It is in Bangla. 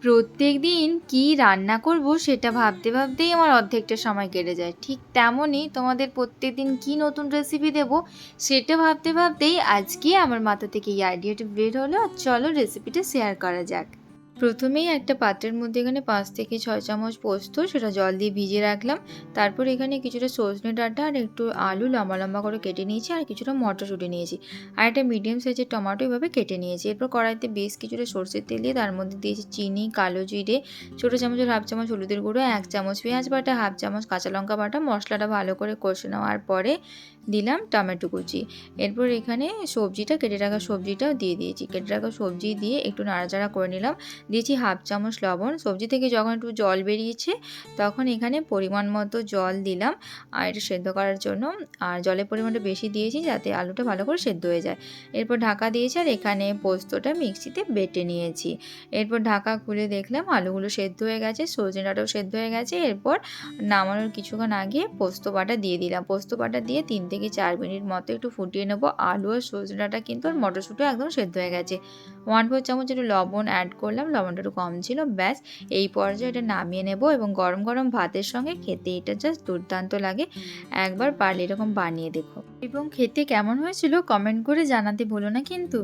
প্রত্যেকদিন কি রান্না করব সেটা ভাবতে ভাবতেই আমার অর্ধেকটা সময় কেটে যায়। ঠিক তেমনই তোমাদের প্রত্যেকদিন কি নতুন রেসিপি দেবো সেটা ভাবতে ভাবতেই আজকে আমার মাথা থেকে এই আইডিয়াটা বের হলো, আর চলো রেসিপিটা শেয়ার করা যাক। প্রথমেই একটা পাত্রের মধ্যে এখানে ৫ থেকে ৬ চামচ পোস্ত সেটা জল দিয়ে ভিজিয়ে রাখলাম। তারপর এখানে কিছুটা সজনে ডাঁটা আর একটু আলু লম্বা লম্বা করে কেটে নিয়েছি, আর কিছুটা মটরশুঁটি নিয়েছি, আর একটা মিডিয়াম সাইজের টমেটো এভাবে কেটে নিয়েছি। এরপর কড়াইতে বেশ কিছুটা সরষের তেল দিয়ে তার মধ্যে দিয়েছি চিনি, কালো জিরে, ছোটো চামচের হাফ চামচ হলুদের গুঁড়ো, ১ চামচ পেঁয়াজ বাটা, হাফ চামচ কাঁচা লঙ্কা বাটা। মশলাটা ভালো করে কষে নেওয়ার পরে দিলাম টমেটো কুচি। এরপর এখানে সবজিটা কেটে রাখা সবজিটাও দিয়ে দিয়েছি। কেটে রাখা সবজি দিয়ে একটু নাড়াচাড়া করে নিলাম। দিয়েছি হাফ চামচ লবণ। সবজি থেকে যখন একটু জল বেরিয়েছে তখন এখানে পরিমাণ মতো জল দিলাম আর এটা সেদ্ধ করার জন্য। আর জলের পরিমাণটা বেশি দিয়েছি যাতে আলুটা ভালো করে সেদ্ধ হয়ে যায়। এরপর ঢাকা দিয়েছি আর এখানে পোস্তটা মিক্সিতে বেটে নিয়েছি। এরপর ঢাকা খুলে দেখলাম আলুগুলো সেদ্ধ হয়ে গেছে, সজনে ডাঁটাও সেদ্ধ হয়ে গেছে। এরপর নামানোর কিছুক্ষণ আগে পোস্ত বাটা দিয়ে দিলাম। পোস্ত বাটা দিয়ে ৩ থেকে ৪ মিনিট মতো একটু ফুটিয়ে নেব। আলু আর সজনে ডাঁটা কিন্তু আর মটরশুঁটিও একদম সেদ্ধ হয়ে গেছে। 1/4 চামচ একটু লবণ অ্যাড করলাম, লবণটা একটু কম ছিল। ব্যাস এই পর্যায়ে এটা নামিয়ে নেব এবং গরম গরম ভাতের সঙ্গে খেতে এটা জাস্ট দুর্দান্ত লাগে। একবার পারলে এরকম বানিয়ে দেখো এবং খেতে কেমন হয়েছিল কমেন্ট করে জানাতে ভুলো না কিন্তু।